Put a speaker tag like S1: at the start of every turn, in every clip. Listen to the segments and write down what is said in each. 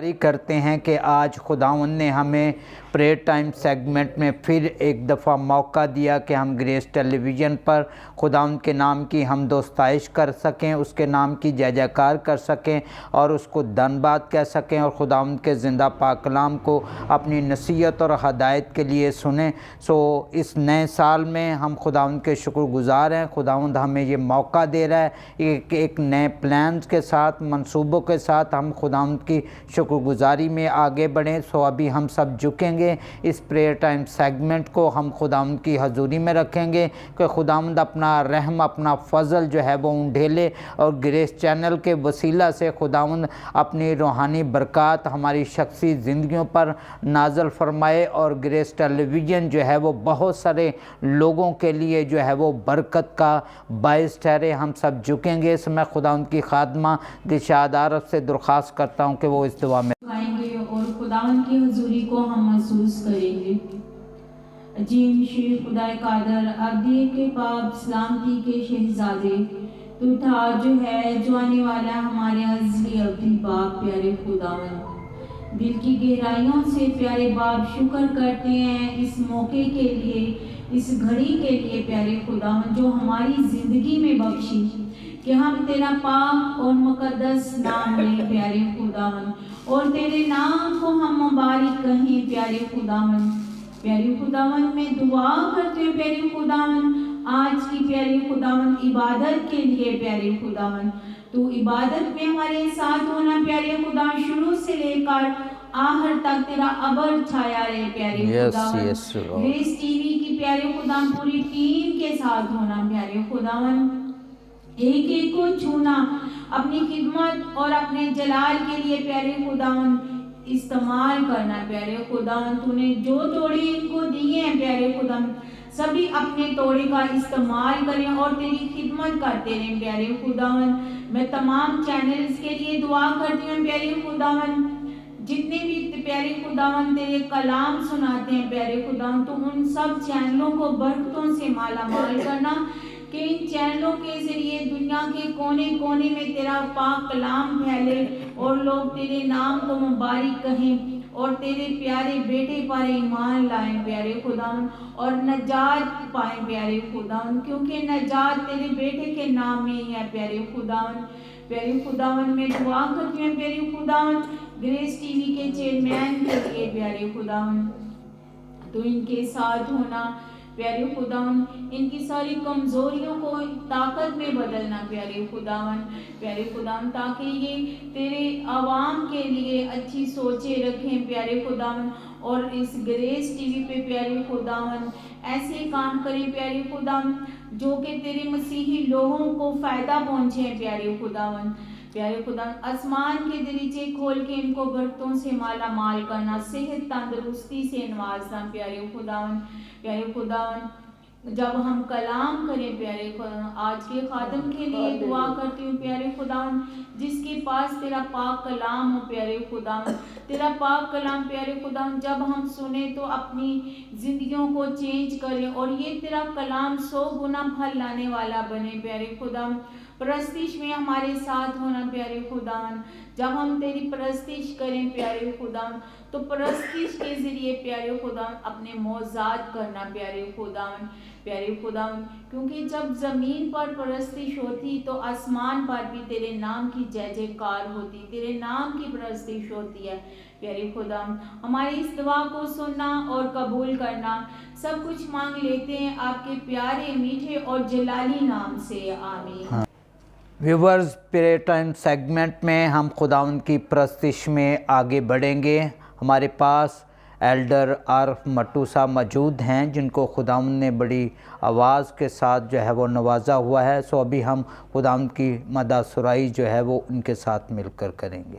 S1: کرتے ہیں کہ آج خداوند نے ہمیں پریئر ٹائم سیگمنٹ میں پھر ایک دفعہ موقع دیا کہ ہم گریس ٹیلی ویژن پر خداوند کے نام کی حمد و ستائش کر سکیں، اس کے نام کی جے جے کار کر سکیں اور اس کو دھنیواد کہہ سکیں اور خداوند کے زندہ پاک کلام کو اپنی نصیحت اور ہدایت کے لیے سنیں۔ اس نئے سال میں ہم خداوند کے شکر گزار ہیں۔ خداوند ہمیں یہ موقع دے رہا ہے کہ ایک نئے پلانز کے ساتھ، منصوبوں کے ساتھ ہم خداوند کی شکر گزاری میں آگے بڑھیں۔ ابھی ہم سب جھکیں گے، اس پریئر ٹائم سیگمنٹ کو ہم خداوند کی حضوری میں رکھیں گے کہ خداوند اپنا رحم، اپنا فضل جو ہے وہ انڈھیلے اور گریس چینل کے وسیلہ سے خداوند اپنی روحانی برکات ہماری شخصی زندگیوں پر نازل فرمائے اور گریس ٹیلی ویژن جو ہے وہ بہت سارے لوگوں کے لیے جو ہے وہ برکت کا باعث ٹھہرے۔ ہم سب جھکیں گے۔ اس میں خداوند کی خادمہ دلشاد عارف سے درخواست کرتا ہوں کہ وہ اس دعا میں
S2: گائیں گے اور خداوند کی حضوری کو ہم محسوس کریں گے۔ عظیم شیر خدا قادر، ابدی کے پاک سلامتی کے شہزادے، تو تھا جو ہے جو آنے والا، ہمارے ازلی ابدی باپ پیارے خداوند، دل کی گہرائیوں سے پیارے باپ شکر کرتے ہیں اس موقع کے لیے، اس گھڑی کے لیے پیارے خداوند جو ہماری زندگی میں بخشی کہ ہم تیرا پاک اور مقدس نام لیں پیارے خداوند، اور تیرے نام کو ہم مبارک کہیں پیارے خداوند۔ پیارے خداوند میں دعا کرتے ہیں پیارے خداوند آج کی پیارے خداوند عبادت کے لیے پیارے خداوند، تو عبادت میں ہمارے ساتھ ہونا پیارے خدا، شروع سے لے کر آخر تک تیرا ابر چھایا رہے پیارے خداوند۔ گریس ٹی وی کی پیارے خداوند پوری ٹیم کے ساتھ ہونا پیارے خداوند، ایک ایک کو چھونا، اپنی خدمت اور اپنے جلال کے لیے پیارے خداوند استعمال کرنا پیارے خداوند۔ تو نے جو توڑے ان کو دیے ہیں پیارے خداوند، سبھی اپنے توڑے کا استعمال کریں اور تیری خدمت کرتے رہیں پیارے خداوند۔ میں تمام چینلز کے لیے دعا کرتی ہوں پیارے خداوند، جتنے بھی پیارے خداوند تیرے کلام سناتے ہیں پیارے خداوند، تو ان سب چینلوں کو برکتوں سے مالا مال کرنا کہ ان چینلوں کے ذریعے دنیا کے کونے کونے میں تیرا پاک کلام پھیلے اور لوگ تیرے نام کو مبارک کہیں اور تیرے پیارے بیٹے پر ایمان لائیں پیارے خداوند اور نجات پائیں پیارے خداوند، کیونکہ نجات تیرے بیٹے کے نام میں ہی ہے پیارے خداوند۔ پیارے خداوند میں دعا کرتی ہوں پیارے خداوند گریس ٹی وی کے چیئرمین کے لیے پیارے خداوند، تو ان کے ساتھ ہونا پیارے خداوند، ان کی ساری کمزوریوں کو طاقت میں بدلنا پیارے خداوند، تاکہ یہ تیرے عوام کے لیے اچھی سوچیں رکھیں پیارے خداوند، اور اس گریس ٹی وی پہ پیارے خداوند ایسے کام کریں پیارے خداوند جو کہ تیرے مسیحی لوگوں کو فائدہ پہنچے پیارے خداوند۔ آسمان کے دریچے کھول کے ان کو برکتوں سے مالا مال کرنا، صحت تندرستی سے نوازنا پیارے خداوند۔ جب ہم کلام کریں پیارے خداوند، آج کے خادم کے لیے دعا کرتی ہوں پیارے خداوند جس کے پاس تیرا پاک کلام ہو پیارے خداوند، تیرا پاک کلام پیارے خداوند جب ہم سنیں تو اپنی زندگیوں کو چینج کریں اور یہ تیرا کلام 100 گنا پھل لانے والا بنے پیارے خداوند۔ پرستش میں ہمارے ساتھ ہونا پیارے خداوند، جب ہم تیری پرستش کریں پیارے خداوند تو پرستش کے ذریعے پیارے خداوند اپنے معجزات کرنا پیارے خداوند، کیونکہ جب زمین پر پرستش ہوتی تو آسمان پر بھی تیرے نام کی جے جے کار ہوتی، تیرے نام کی پرستش ہوتی ہے پیارے خداوند۔ ہماری اس دعا کو سننا اور قبول کرنا، سب کچھ مانگ لیتے ہیں آپ کے پیارے میٹھے اور جلالی نام سے، آمین۔
S1: ویورز، پریئر ٹائم سیگمنٹ میں ہم خداوند کی پرستش میں آگے بڑھیں گے۔ ہمارے پاس ایلڈر عارف مٹو صاحب موجود ہیں جن کو خداوند نے بڑی آواز کے ساتھ جو ہے وہ نوازا ہوا ہے۔ ابھی ہم خداوند کی مدح سرائی جو ہے وہ ان کے ساتھ مل کر کریں گے۔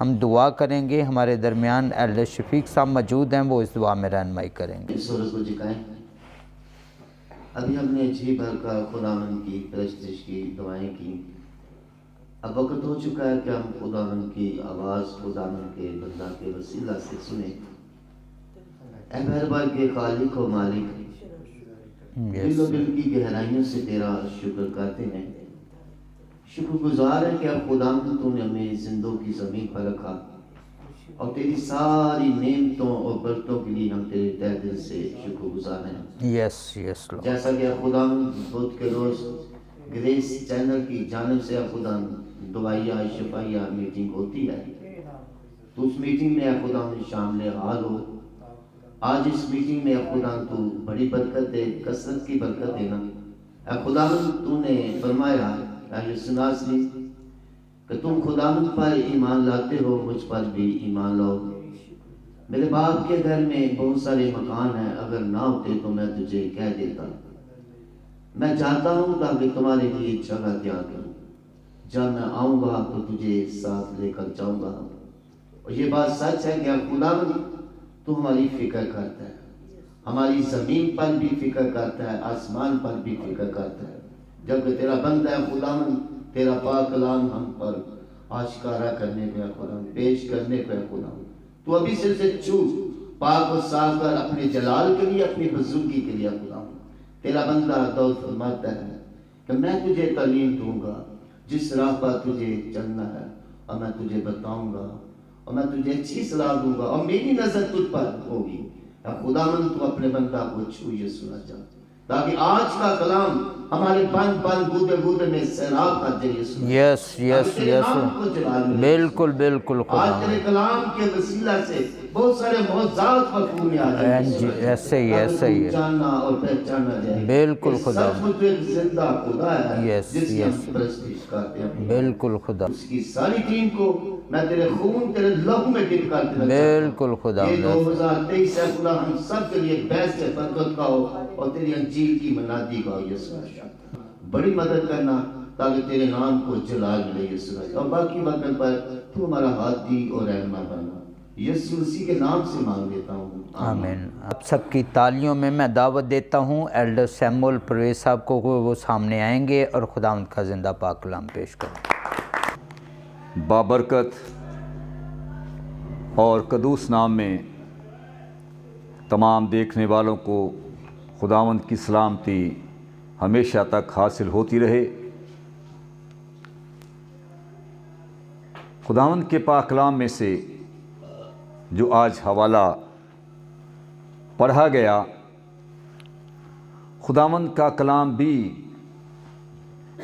S1: ہم دعا کریں گے. ہمارے درمیان ایلڈر شفیق صاحب موجود ہیں, وہ اس دعا میں رہنمائی کریں گے.
S3: اس سورج کو جھکائیں. ابھی ہم نے جی بھر کا خداوند کی پرستش کی, دعائیں کی. اب وقت ہو چکا ہے کہ ہم خداوند کی آواز خداوند کے بندہ کے وسیلہ سے سنیں. اے مہربان کے خالق و مالک, دل و دل کی گہرائیوں سے تیرا شکر کرتے ہیں. شکر گزار ہے کہ اب خداوند تو نے ہمیں زندوں کی زمین پر رکھا, اور تیری ساری نعمتوں اور برکتوں کے لیے ہم تیرے تہ دل سے شکر گزار ہیں.
S1: یس لوگ
S3: جیسا کہ خداوند بدھ کے روز گریس چینل کی جانب سے خداوند دعائیہ شفائیہ میٹنگ ہوتی ہے, تو اس میٹنگ میں خداوند شامل حال ہو. آج اس میٹنگ میں خداوند تو بڑی برکت دے, کثرت کی برکت دینا. اے خداوند تو نے فرمایا اے سناسنی کہ تم خداوند پر ایمان لاتے ہو, مجھ پر بھی ایمان لاؤ. میرے باپ کے گھر میں بہت سارے مکان ہیں, اگر نہ ہوتے تو میں تجھے کہہ دیتا. میں چاہتا ہوں تاکہ تمہارے لیے جگہ تیار کروں. جب میں آؤں گا تو تجھے ساتھ لے کر جاؤں گا. اور یہ بات سچ ہے کہ خداوند تو ہماری فکر کرتا ہے, ہماری زمین پر بھی فکر کرتا ہے, آسمان پر بھی فکر کرتا ہے. جبکہ تیرا بندہ ہے خداوند, تیرا پاک کلام ہم پر آشکارا کرنے پہ خداوند, پیش کرنے پہ خداوند, تو ابھی سے چوس پاک و صاف کر اپنے جلال کے لیے, اپنی بزرگی کے لیے خداوند. تیرا بندہ دعوت فرماتا ہے کہ میں تجھے تعلیم دوں گا, جس راہ پر تجھے چلنا ہے, اور میں تجھے بتاؤں گا, اور میں تجھے اچھی صلاح دوں گا, اور میری نظر تجھ پر ہوگی. خداوند تو اپنے بندہ کو چھوئے سنا جا, تاکہ آج کا کلام ہمارے بند بودے بودے میں سیراب کر دے.
S1: یس بالکل بالکل.
S3: آج تیرے کلام کے وسیلہ سے بہت سارے معجزات مفہوم آ رہے ہیں.
S1: ایسے ہی
S3: جاننا اور پہچانا جائے
S1: بالکل خدا,
S3: سچ مچ ایک زندہ خدا ہے جس کی ہم
S1: یس
S3: پرستش کرتے ہیں.
S1: بالکل خدا,
S3: اس کی ساری ٹیم کو میں تیرے خون تیرے لہو میں ڈپ کر دینا چاہتا ہوں.
S1: بالکل خدا.
S3: یہ 2023 ہے خدا ہم سب کے لیے بحث سے برکت کا ہو, اور تیری انجیل کی منادی کا ہو. یسوع بڑی مدد کرنا تاکہ تیرے نام کو جلال ملے یسوع, اور باقی وقت پر تو ہمارا ہادی اور رہنما بننا. یسوع مسیح کے نام سے مانگ لیتا ہوں,
S1: آمین. آپ سب کی تالیوں میں میں دعوت دیتا ہوں ایلڈر سیمول پرویز صاحب کو, وہ سامنے آئیں گے اور خداوند کا زندہ پاک کلام پیش کریں.
S4: بابرکت اور قدوس نام میں تمام دیکھنے والوں کو خداوند کی سلامتی ہمیشہ تک حاصل ہوتی رہے. خداوند کے پاک کلام میں سے جو آج حوالہ پڑھا گیا, خداوند کا کلام بھی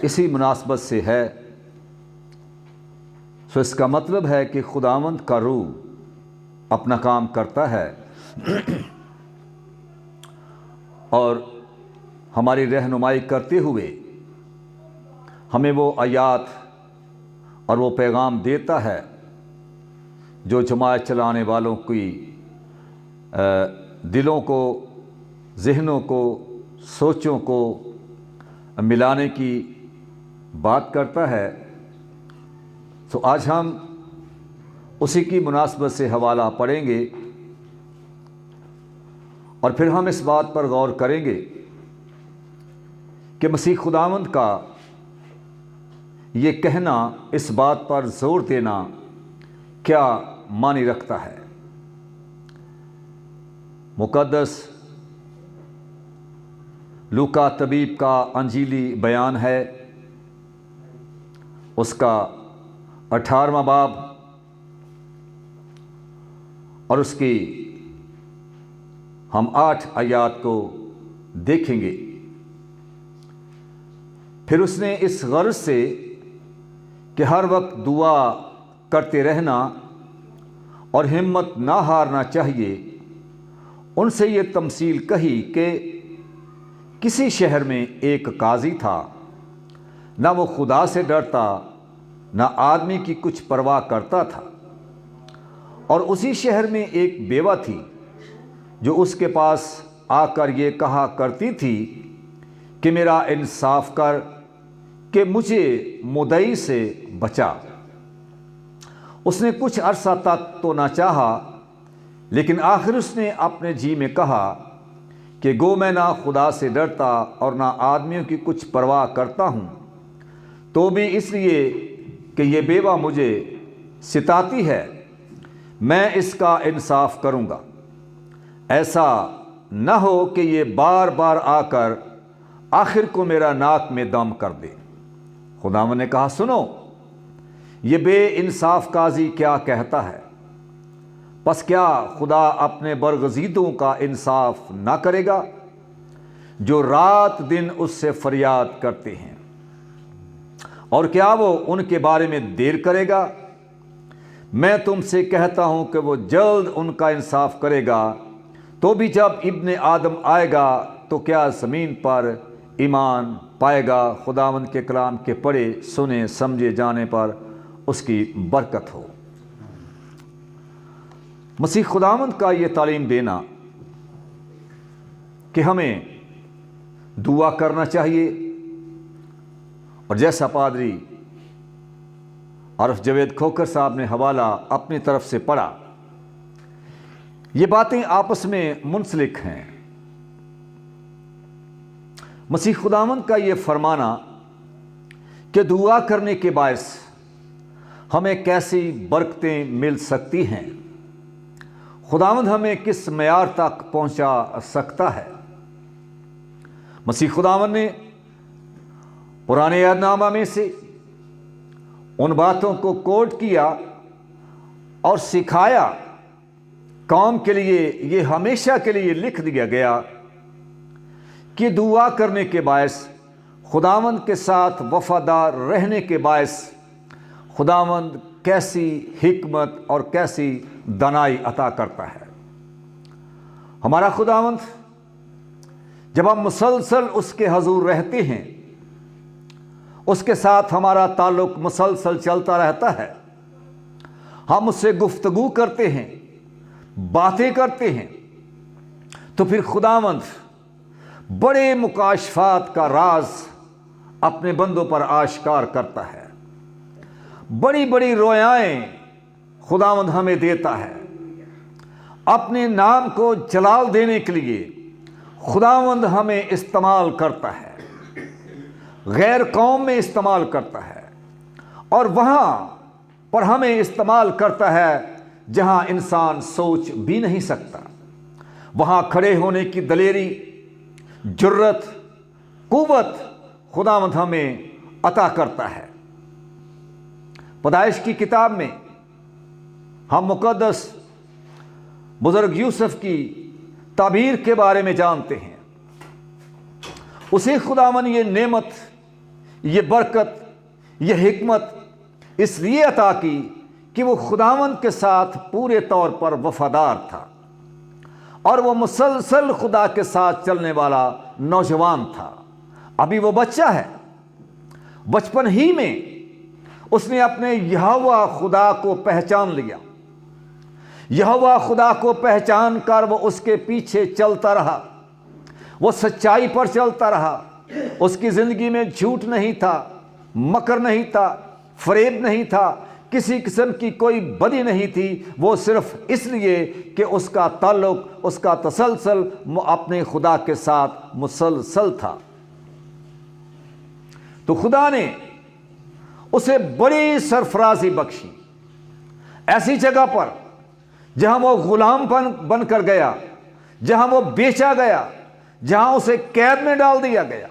S4: اسی مناسبت سے ہے. سو اس کا مطلب ہے کہ خداوند کا روح اپنا کام کرتا ہے اور ہماری رہنمائی کرتے ہوئے ہمیں وہ آیات اور وہ پیغام دیتا ہے جو جماعت چلانے والوں کی دلوں کو, ذہنوں کو, سوچوں کو ملانے کی بات کرتا ہے. تو آج ہم اسی کی مناسبت سے حوالہ پڑھیں گے, اور پھر ہم اس بات پر غور کریں گے کہ مسیح خداوند کا یہ کہنا, اس بات پر زور دینا کیا معنی رکھتا ہے. مقدس لوکا طبیب کا انجیلی بیان ہے, اس کا 18واں باب اور اس کی ہم 8 آیات کو دیکھیں گے. پھر اس نے اس غرض سے کہ ہر وقت دعا کرتے رہنا اور ہمت نہ ہارنا چاہیے, ان سے یہ تمثیل کہی کہ کسی شہر میں ایک قاضی تھا, نہ وہ خدا سے ڈرتا نہ آدمی کی کچھ پرواہ کرتا تھا. اور اسی شہر میں ایک بیوہ تھی جو اس کے پاس آ کر یہ کہا کرتی تھی کہ میرا انصاف کر کہ مجھے مدعی سے بچا. اس نے کچھ عرصہ تک تو نہ چاہا، لیکن آخر اس نے اپنے جی میں کہا کہ گو میں نہ خدا سے ڈرتا اور نہ آدمیوں کی کچھ پرواہ کرتا ہوں، تو بھی اس لیے کہ یہ بیوہ مجھے ستاتی ہے میں اس کا انصاف کروں گا، ایسا نہ ہو کہ یہ بار بار آ کر آخر کو میرا ناک میں دم کر دے۔ خداوند نے کہا، سنو، یہ بے انصاف قاضی کیا کہتا ہے؟ پس کیا خدا اپنے برگزیدوں کا انصاف نہ کرے گا جو رات دن اس سے فریاد کرتے ہیں؟ اور کیا وہ ان کے بارے میں دیر کرے گا؟ میں تم سے کہتا ہوں کہ وہ جلد ان کا انصاف کرے گا۔ تو بھی جب ابن آدم آئے گا تو کیا زمین پر ایمان پائے گا؟ خداوند کے کلام کے پڑھے سنے سمجھے جانے پر اس کی برکت ہو۔ مسیح خداوند کا یہ تعلیم دینا کہ ہمیں دعا کرنا چاہیے، اور جیسا پادری عارف جاوید کھوکھر صاحب نے حوالہ اپنی طرف سے پڑھا، یہ باتیں آپس میں منسلک ہیں۔ مسیح خداوند کا یہ فرمانا کہ دعا کرنے کے باعث ہمیں کیسی برکتیں مل سکتی ہیں، خداوند ہمیں کس معیار تک پہنچا سکتا ہے۔ مسیح خداوند نے پرانے عہد نامہ میں سے ان باتوں کو کوٹ کیا اور سکھایا، قوم کے لیے یہ ہمیشہ کے لیے لکھ دیا گیا کہ دعا کرنے کے باعث، خداوند کے ساتھ وفادار رہنے کے باعث خداوند کیسی حکمت اور کیسی دانائی عطا کرتا ہے۔ ہمارا خداوند جب ہم مسلسل اس کے حضور رہتے ہیں، اس کے ساتھ ہمارا تعلق مسلسل چلتا رہتا ہے، ہم اس سے گفتگو کرتے ہیں، باتیں کرتے ہیں، تو پھر خداوند بڑے مکاشفات کا راز اپنے بندوں پر آشکار کرتا ہے۔ بڑی بڑی رویائیں خداوند ہمیں دیتا ہے۔ اپنے نام کو جلال دینے کے لیے خداوند ہمیں استعمال کرتا ہے، غیر قوم میں استعمال کرتا ہے، اور وہاں پر ہمیں استعمال کرتا ہے جہاں انسان سوچ بھی نہیں سکتا۔ وہاں کھڑے ہونے کی دلیری، جرت، قوت خداوند ہمیں عطا کرتا ہے۔ پیدائش کی کتاب میں ہم مقدس بزرگ یوسف کی تعبیر کے بارے میں جانتے ہیں۔ اسے خداوند یہ نعمت، یہ برکت، یہ حکمت اس لیے عطا کی کہ وہ خداوند کے ساتھ پورے طور پر وفادار تھا، اور وہ مسلسل خدا کے ساتھ چلنے والا نوجوان تھا۔ ابھی وہ بچہ ہے، بچپن ہی میں اس نے اپنے یہوہ خدا کو پہچان لیا۔ یہوہ خدا کو پہچان کر وہ اس کے پیچھے چلتا رہا، وہ سچائی پر چلتا رہا۔ اس کی زندگی میں جھوٹ نہیں تھا، مکر نہیں تھا، فریب نہیں تھا، کسی قسم کی کوئی بدی نہیں تھی۔ وہ صرف اس لیے کہ اس کا تعلق، اس کا تسلسل اپنے خدا کے ساتھ مسلسل تھا۔ تو خدا نے اسے بڑی سرفرازی بخشی، ایسی جگہ پر جہاں وہ غلام بن کر گیا، جہاں وہ بیچا گیا، جہاں اسے قید میں ڈال دیا گیا۔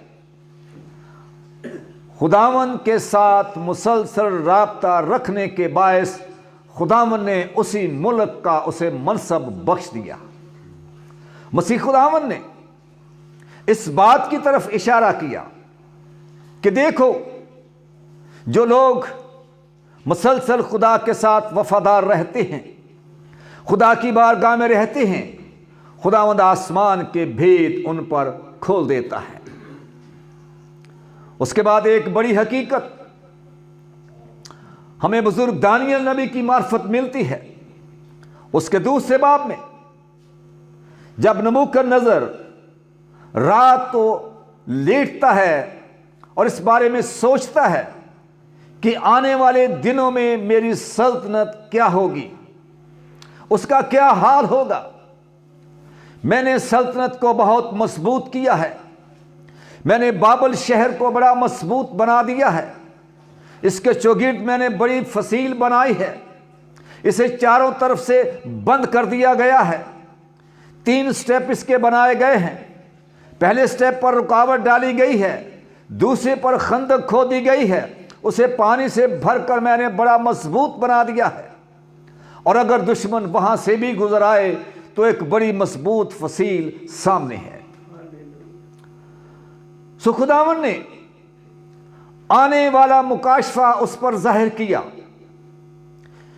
S4: خداوند کے ساتھ مسلسل رابطہ رکھنے کے باعث خداوند نے اسی ملک کا اسے منصب بخش دیا۔ مسیح خداوند نے اس بات کی طرف اشارہ کیا کہ دیکھو، جو لوگ مسلسل خدا کے ساتھ وفادار رہتے ہیں، خدا کی بارگاہ میں رہتے ہیں، خداوند آسمان کے بھید ان پر کھول دیتا ہے۔ اس کے بعد ایک بڑی حقیقت ہمیں بزرگ دانیل نبی کی معرفت ملتی ہے۔ اس کے دوسرے باب میں جب نبوکدنضر رات کو لیٹتا ہے اور اس بارے میں سوچتا ہے کہ آنے والے دنوں میں میری سلطنت کیا ہوگی، اس کا کیا حال ہوگا۔ میں نے سلطنت کو بہت مضبوط کیا ہے، میں نے بابل شہر کو بڑا مضبوط بنا دیا ہے، اس کے چوگرد میں نے بڑی فصیل بنائی ہے، اسے چاروں طرف سے بند کر دیا گیا ہے۔ 3 سٹیپ اس کے بنائے گئے ہیں۔ پہلے سٹیپ پر رکاوٹ ڈالی گئی ہے، دوسرے پر خندق کھودی گئی ہے، اسے پانی سے بھر کر میں نے بڑا مضبوط بنا دیا ہے، اور اگر دشمن وہاں سے بھی گزر آئے تو ایک بڑی مضبوط فصیل سامنے ہے۔ سو خداوند نے آنے والا مکاشفہ اس پر ظاہر کیا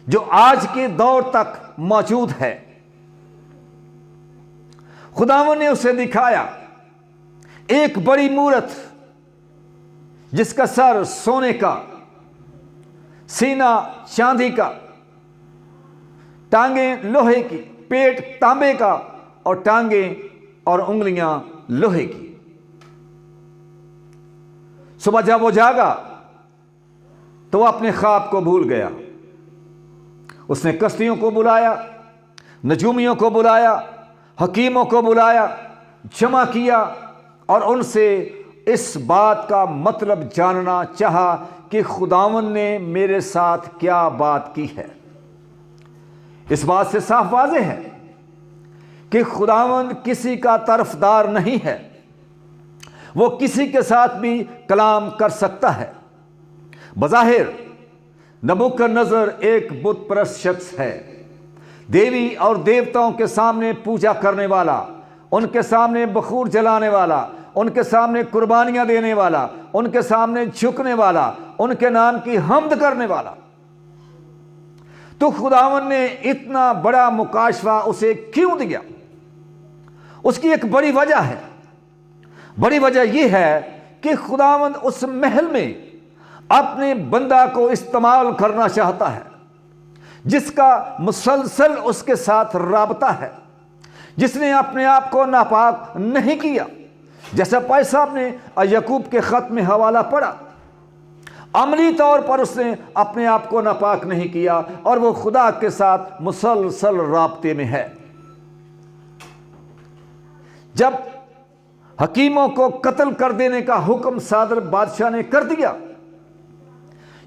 S4: جو آج کے دور تک موجود ہے۔ خداوند نے اسے دکھایا ایک بڑی مورت جس کا سر سونے کا، سینہ چاندی کا، ٹانگیں لوہے کی، پیٹ تانبے کا، اور ٹانگیں اور انگلیاں لوہے کی۔ صبح جب وہ جاگا تو وہ اپنے خواب کو بھول گیا۔ اس نے کشتیوں کو بلایا، نجومیوں کو بلایا، حکیموں کو بلایا، جمع کیا، اور ان سے اس بات کا مطلب جاننا چاہا کہ خداوند نے میرے ساتھ کیا بات کی ہے۔ اس بات سے صاف واضح ہے کہ خداوند کسی کا طرفدار نہیں ہے، وہ کسی کے ساتھ بھی کلام کر سکتا ہے۔ بظاہر نبوکدنضر ایک بت پرست شخص ہے، دیوی اور دیوتاؤں کے سامنے پوجا کرنے والا، ان کے سامنے بخور جلانے والا، ان کے سامنے قربانیاں دینے والا، ان کے سامنے جھکنے والا، ان کے نام کی حمد کرنے والا۔ تو خداوند نے اتنا بڑا مکاشفہ اسے کیوں دیا؟ اس کی ایک بڑی وجہ ہے۔ بڑی وجہ یہ ہے کہ خداوند اس محل میں اپنے بندہ کو استعمال کرنا چاہتا ہے جس کا مسلسل اس کے ساتھ رابطہ ہے، جس نے اپنے آپ کو ناپاک نہیں کیا، جیسا پائی صاحب نے یعقوب کے خط میں حوالہ پڑھا۔ عملی طور پر اس نے اپنے آپ کو ناپاک نہیں کیا، اور وہ خدا کے ساتھ مسلسل رابطے میں ہے۔ جب حکیموں کو قتل کر دینے کا حکم صادر بادشاہ نے کر دیا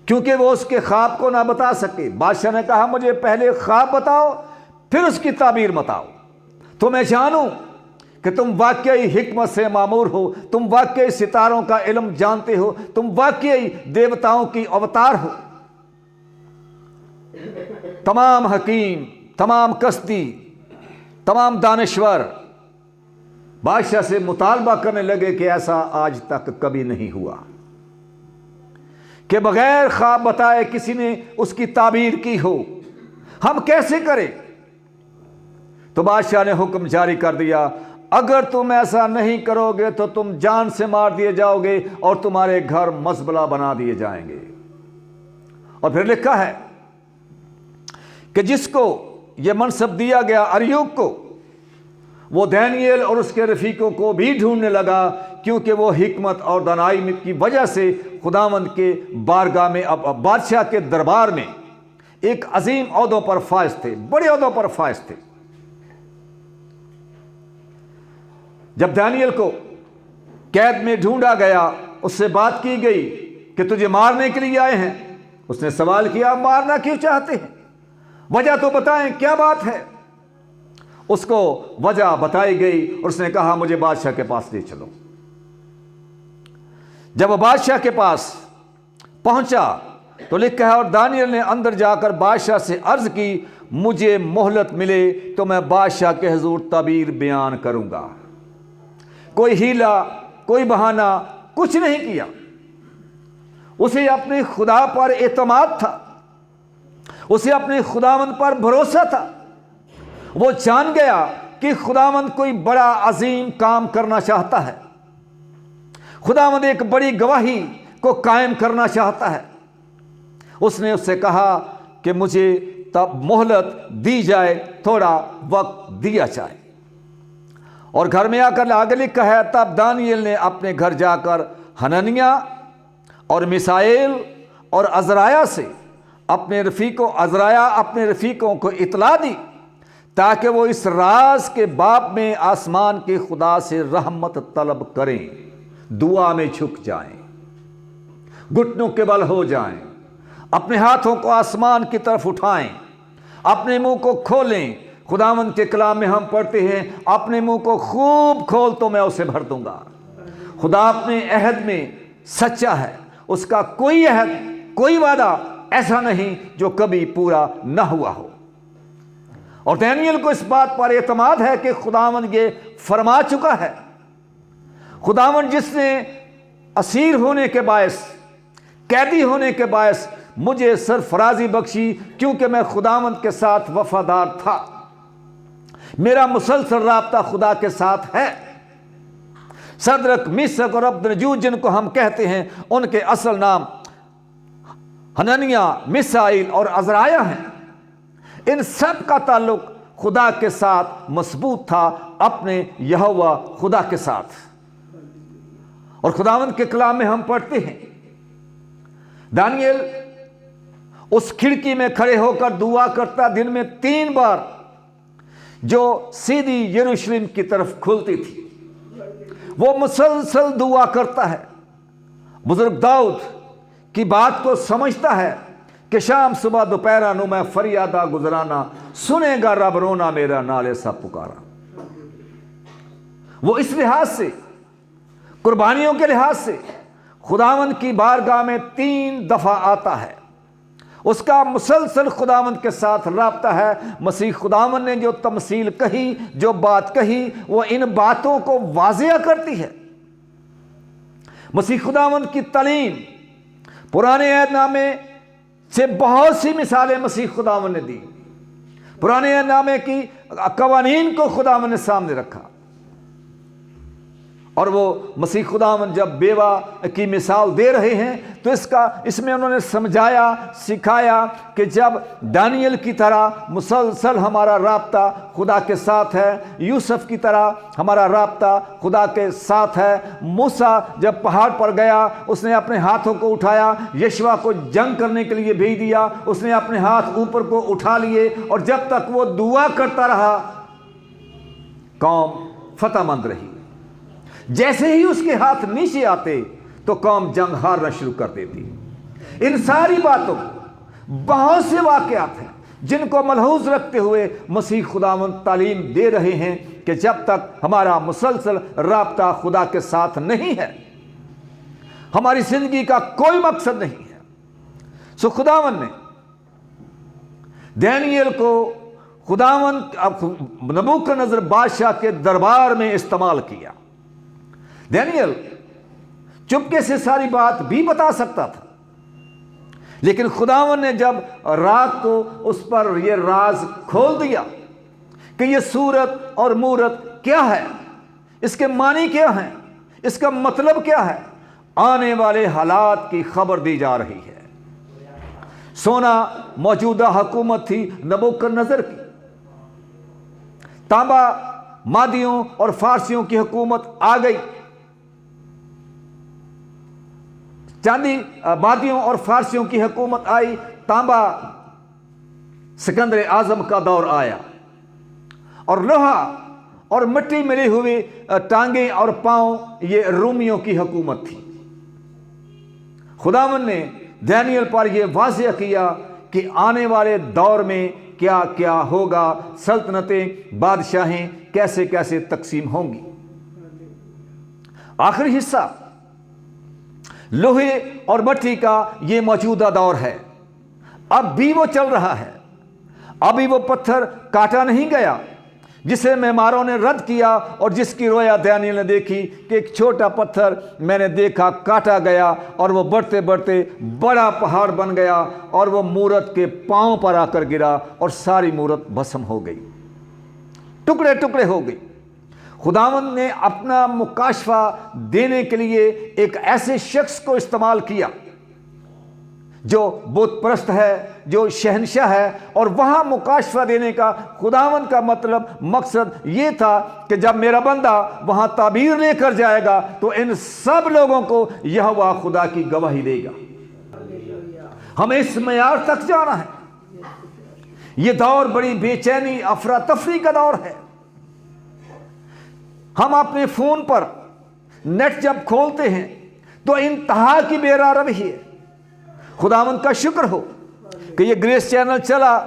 S4: کیونکہ وہ اس کے خواب کو نہ بتا سکے، بادشاہ نے کہا مجھے پہلے خواب بتاؤ پھر اس کی تعبیر بتاؤ، تو میں جانوں کہ تم واقعی حکمت سے معمور ہو، تم واقعی ستاروں کا علم جانتے ہو، تم واقعی دیوتاؤں کی اوتار ہو۔ تمام حکیم، تمام قصدی، تمام دانشور بادشاہ سے مطالبہ کرنے لگے کہ ایسا آج تک کبھی نہیں ہوا کہ بغیر خواب بتائے کسی نے اس کی تعبیر کی ہو، ہم کیسے کریں؟ تو بادشاہ نے حکم جاری کر دیا اگر تم ایسا نہیں کرو گے تو تم جان سے مار دیے جاؤ گے اور تمہارے گھر مزبلہ بنا دیے جائیں گے۔ اور پھر لکھا ہے کہ جس کو یہ منصب دیا گیا اریوک کو، وہ دانیل اور اس کے رفیقوں کو بھی ڈھونڈنے لگا کیونکہ وہ حکمت اور دانائی کی وجہ سے خداوند کے بارگاہ میں، اب بادشاہ کے دربار میں ایک عظیم عہدوں پر فائز تھے، بڑے عہدوں پر فائز تھے۔ جب دانیل کو قید میں ڈھونڈا گیا، اس سے بات کی گئی کہ تجھے مارنے کے لیے آئے ہیں، اس نے سوال کیا مارنا کیوں چاہتے ہیں؟ وجہ تو بتائیں کیا بات ہے؟ اس کو وجہ بتائی گئی اور اس نے کہا مجھے بادشاہ کے پاس لے چلو۔ جب وہ بادشاہ کے پاس پہنچا تو لکھا ہے اور دانیل نے اندر جا کر بادشاہ سے عرض کی مجھے مہلت ملے تو میں بادشاہ کے حضور تعبیر بیان کروں گا۔ کوئی ہیلا، کوئی بہانہ کچھ نہیں کیا، اسے اپنے خدا پر اعتماد تھا، اسے اپنے خداوند پر بھروسہ تھا۔ وہ جان گیا کہ خداوند کوئی بڑا عظیم کام کرنا چاہتا ہے، خداوند ایک بڑی گواہی کو قائم کرنا چاہتا ہے۔ اس نے اس سے کہا کہ مجھے تب مہلت دی جائے، تھوڑا وقت دیا جائے۔ اور گھر میں آ کر آگے لکھا ہے تب دانیل نے اپنے گھر جا کر حنانیہ اور میسائیل اور عزرایہ سے اپنے رفیقوں کو اطلاع دی تاکہ وہ اس راز کے باب میں آسمان کے خدا سے رحمت طلب کریں، دعا میں جھک جائیں، گھٹنوں کے بل ہو جائیں، اپنے ہاتھوں کو آسمان کی طرف اٹھائیں، اپنے منہ کو کھولیں۔ خداوند کے کلام میں ہم پڑھتے ہیں اپنے منہ کو خوب کھول تو میں اسے بھر دوں گا۔ خدا اپنے عہد میں سچا ہے، اس کا کوئی عہد، کوئی وعدہ ایسا نہیں جو کبھی پورا نہ ہوا ہو۔ اور دانیل کو اس بات پر اعتماد ہے کہ خداوند یہ فرما چکا ہے۔ خداوند جس نے اسیر ہونے کے باعث، قیدی ہونے کے باعث مجھے سرفرازی بخشی، کیونکہ میں خداوند کے ساتھ وفادار تھا، میرا مسلسل رابطہ خدا کے ساتھ ہے۔ صدرک، میشک اور عبدنجو جن کو ہم کہتے ہیں، ان کے اصل نام حنانیہ، میسائیل اور عزرایہ ہیں۔ ان سب کا تعلق خدا کے ساتھ مضبوط تھا، اپنے یہوہ خدا کے ساتھ۔ اور خداوند کے کلام میں ہم پڑھتے ہیں دانیل اس کھڑکی میں کھڑے ہو کر دعا کرتا، دن میں 3 بار، جو سیدھی یروشلم کی طرف کھلتی تھی۔ وہ مسلسل دعا کرتا ہے۔ بزرگ داؤد کی بات کو سمجھتا ہے کہ شام صبح دوپہرہ نو میں فریادہ گزرانا، سنے گا رب رونا میرا، نالے سا پکارا۔ وہ اس لحاظ سے، قربانیوں کے لحاظ سے خداوند کی بارگاہ میں 3 دفعہ آتا ہے۔ اس کا مسلسل خداوند کے ساتھ رابطہ ہے۔ مسیح خداوند نے جو تمثیل کہی، جو بات کہی، وہ ان باتوں کو واضح کرتی ہے۔ مسیح خداوند کی تعلیم، پرانے عہد نامے سے بہت سی مثالیں مسیح خداوند نے دی۔ پرانے عہد نامے کی قوانین کو خداوند نے سامنے رکھا، اور وہ مسیح خداوند جب بیوہ کی مثال دے رہے ہیں تو اس میں انہوں نے سمجھایا، سکھایا کہ جب دانیل کی طرح مسلسل ہمارا رابطہ خدا کے ساتھ ہے، یوسف کی طرح ہمارا رابطہ خدا کے ساتھ ہے۔ موسیٰ جب پہاڑ پر گیا، اس نے اپنے ہاتھوں کو اٹھایا، یشوع کو جنگ کرنے کے لیے بھیج دیا، اس نے اپنے ہاتھ اوپر کو اٹھا لیے، اور جب تک وہ دعا کرتا رہا قوم فتح مند رہی۔ جیسے ہی اس کے ہاتھ نیچے آتے تو قوم جنگ ہارنا شروع کر دیتی۔ ان ساری باتوں، بہت سے واقعات ہیں جن کو ملحوظ رکھتے ہوئے مسیح خداوند تعلیم دے رہے ہیں کہ جب تک ہمارا مسلسل رابطہ خدا کے ساتھ نہیں ہے، ہماری زندگی کا کوئی مقصد نہیں ہے۔ سو خداوند نے دانیل کو نبوکدنضر بادشاہ کے دربار میں استعمال کیا۔ دانیل چپکے سے ساری بات بھی بتا سکتا تھا، لیکن خداوند نے جب رات کو اس پر یہ راز کھول دیا کہ یہ صورت اور مورت کیا ہے، اس کے معنی کیا ہیں، اس کا مطلب کیا ہے، آنے والے حالات کی خبر دی جا رہی ہے۔ سونا موجودہ حکومت تھی نبوکدنضر کی، تانبا مادیوں اور فارسیوں کی حکومت آ گئی، چاندی مادیوں اور فارسیوں کی حکومت آئی، تانبا سکندر اعظم کا دور آیا، اور لوہا اور مٹی ملی ہوئی ٹانگیں اور پاؤں یہ رومیوں کی حکومت تھی۔ خداوند نے دانیل پر یہ واضح کیا کہ آنے والے دور میں کیا کیا ہوگا، سلطنتیں، بادشاہیں کیسے کیسے تقسیم ہوں گی۔ آخری حصہ لوہے اور مٹی کا یہ موجودہ دور ہے، اب بھی وہ چل رہا ہے۔ ابھی وہ پتھر کاٹا نہیں گیا جسے معماروں نے رد کیا، اور جس کی رویا دانیل نے دیکھی کہ ایک چھوٹا پتھر میں نے دیکھا کاٹا گیا، اور وہ بڑھتے بڑھتے بڑا پہاڑ بن گیا، اور وہ مورت کے پاؤں پر آ کر گرا، اور ساری مورت بھسم ہو گئی، ٹکڑے ٹکڑے ہو گئی۔ خداوند نے اپنا مکاشفہ دینے کے لیے ایک ایسے شخص کو استعمال کیا جو بت پرست ہے، جو شہنشاہ ہے، اور وہاں مکاشفہ دینے کا خداوند کا مقصد یہ تھا کہ جب میرا بندہ وہاں تعبیر لے کر جائے گا تو ان سب لوگوں کو یہوہ خدا کی گواہی دے گا۔ ہمیں اس معیار تک جانا ہے۔ یہ دور بڑی بے چینی افراتفری کا دور ہے۔ ہم اپنے فون پر نیٹ جب کھولتے ہیں تو انتہا کی بے روی ہے۔ خداوند کا شکر ہو کہ یہ گریس چینل چلا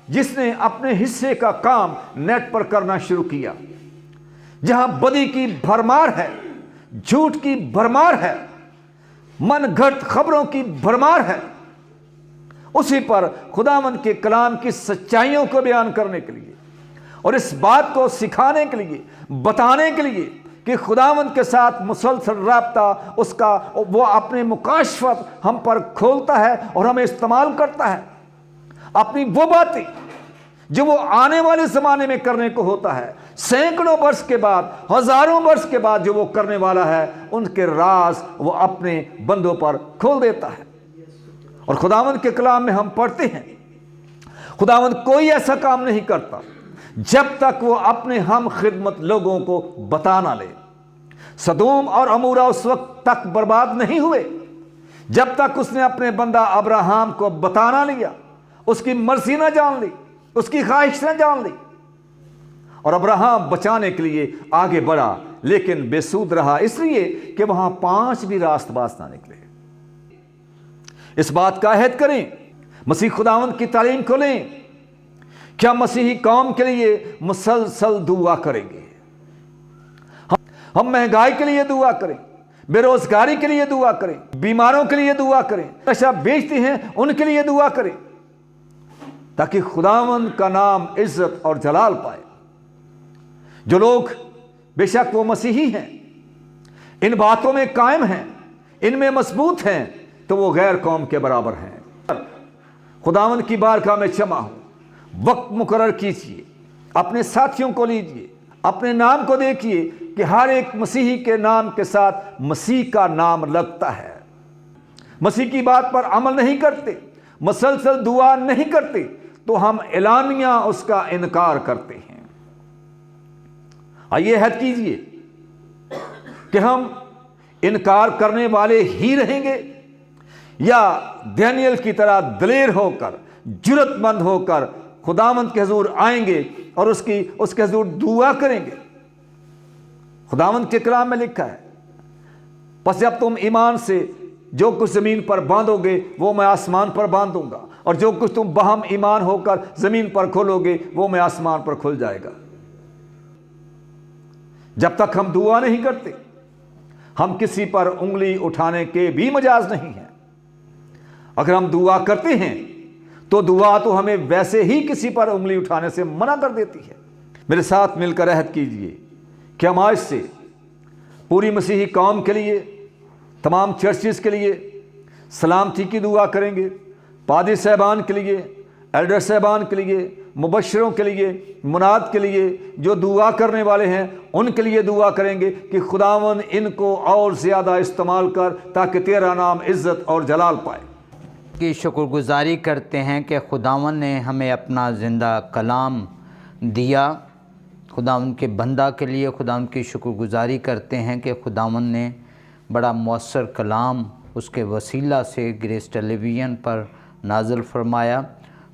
S4: جس نے اپنے حصے کا کام نیٹ پر کرنا شروع کیا۔ جہاں بدی کی بھرمار ہے، جھوٹ کی بھرمار ہے، من گھڑت خبروں کی بھرمار ہے، اسی پر خداوند کے کلام کی سچائیوں کو بیان کرنے کے لیے اور اس بات کو سکھانے کے لیے، بتانے کے لیے کہ خداوند کے ساتھ مسلسل رابطہ اس کا وہ اپنے مکاشفت ہم پر کھولتا ہے اور ہمیں استعمال کرتا ہے۔ اپنی وہ باتیں جو وہ آنے والے زمانے میں کرنے کو ہوتا ہے، سینکڑوں برس کے بعد، ہزاروں برس کے بعد جو وہ کرنے والا ہے، ان کے راز وہ اپنے بندوں پر کھول دیتا ہے۔ اور خداوند کے کلام میں ہم پڑھتے ہیں خداوند کوئی ایسا کام نہیں کرتا جب تک وہ اپنے ہم خدمت لوگوں کو بتا نہ لے۔ سدوم اور عمورہ اس وقت تک برباد نہیں ہوئے جب تک اس نے اپنے بندہ ابراہیم کو بتا نہ لیا، اس کی مرضی نہ جان لی، اس کی خواہش نہ جان لی۔ اور ابراہیم بچانے کے لیے آگے بڑھا لیکن بے سود رہا، اس لیے کہ وہاں 5 بھی راست باز نہ نکلے۔ اس بات کا عہد کریں، مسیح خداوند کی تعلیم کو لیں، کیا مسیحی قوم کے لیے مسلسل دعا کریں گے؟ ہم مہنگائی کے لیے دعا کریں، بے روزگاری کے لیے دعا کریں، بیماروں کے لیے دعا کریں، نشہ بیچتے ہیں ان کے لیے دعا کریں، تاکہ خداوند کا نام عزت اور جلال پائے۔ جو لوگ بے شک وہ مسیحی ہیں، ان باتوں میں قائم ہیں، ان میں مضبوط ہیں، تو وہ غیر قوم کے برابر ہیں۔ خداوند کی بارگاہ میں جمع ہوں، وقت مقرر کیجئے، اپنے ساتھیوں کو لیجئے، اپنے نام کو دیکھیے کہ ہر ایک مسیحی کے نام کے ساتھ مسیح کا نام لگتا ہے۔ مسیح کی بات پر عمل نہیں کرتے، مسلسل دعا نہیں کرتے، تو ہم اعلانیہ اس کا انکار کرتے ہیں۔ آئیے عہد کیجئے کہ ہم انکار کرنے والے ہی رہیں گے یا دانیل کی طرح دلیر ہو کر، جرت مند ہو کر خداوند کے حضور آئیں گے اور اس کے حضور دعا کریں گے۔ خداوند کے کلام میں لکھا ہے، پس جب تم ایمان سے جو کچھ زمین پر باندھو گے وہ میں آسمان پر باندھ دوں گا، اور جو کچھ تم باہم ایمان ہو کر زمین پر کھولو گے وہ میں آسمان پر کھل جائے گا۔ جب تک ہم دعا نہیں کرتے، ہم کسی پر انگلی اٹھانے کے بھی مجاز نہیں ہیں۔ اگر ہم دعا کرتے ہیں تو دعا تو ہمیں ویسے ہی کسی پر انگلی اٹھانے سے منع کر دیتی ہے۔ میرے ساتھ مل کر عہد کیجئے کہ ہم آج سے پوری مسیحی قوم کے لیے، تمام چرچز کے لیے سلامتی کی دعا کریں گے، پادری صاحبان کے لیے، ایلڈر صاحبان کے لیے، مبشروں کے لیے، مناد کے لیے، جو دعا کرنے والے ہیں ان کے لیے دعا کریں گے کہ خداوند ان کو اور زیادہ استعمال کر تاکہ تیرا نام عزت اور جلال پائے۔
S1: کی شکر گزاری کرتے ہیں کہ خداوند نے ہمیں اپنا زندہ کلام دیا۔ خداوند کے بندہ کے لیے خداوند کی شکر گزاری کرتے ہیں کہ خداوند نے بڑا مؤثر کلام اس کے وسیلہ سے گریس ٹیلی ویژن پر نازل فرمایا۔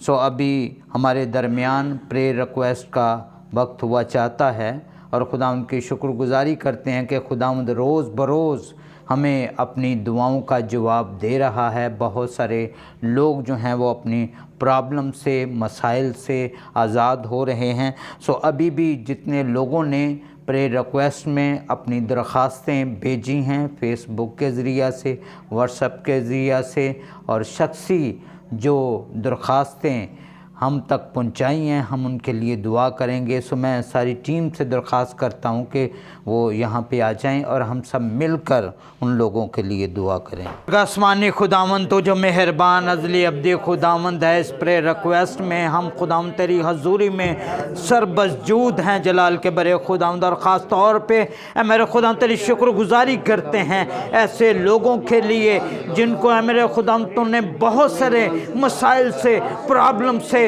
S1: ابھی ہمارے درمیان پریئر ریکویسٹ کا وقت ہوا چاہتا ہے، اور خداوند کی شکر گزاری کرتے ہیں کہ خداوند روز بروز ہمیں اپنی دعاؤں کا جواب دے رہا ہے۔ بہت سارے لوگ جو ہیں وہ اپنی پرابلم سے، مسائل سے آزاد ہو رہے ہیں۔ ابھی بھی جتنے لوگوں نے پریئر ریکویسٹ میں اپنی درخواستیں بھیجی ہیں، فیس بک کے ذریعہ سے، واٹس ایپ کے ذریعہ سے، اور شخصی جو درخواستیں ہم تک پہنچائی ہیں، ہم ان کے لیے دعا کریں گے۔ میں ساری ٹیم سے درخواست کرتا ہوں کہ وہ یہاں پہ آ جائیں اور ہم سب مل کر ان لوگوں کے لیے دعا کریں۔ آسمانی خداوند تو جو مہربان ازلی ابدی خداوند ہے، اس پریئر ریکویسٹ میں ہم خداوند تیری حضوری میں سربسجود ہیں جلال کے برے خداوند، اور خاص طور پہ اے میرے خداوند تیری شکر گزاری کرتے ہیں ایسے لوگوں کے لیے جن کو اے میرے خداوند تو نے بہت سارے مسائل سے، پرابلم سے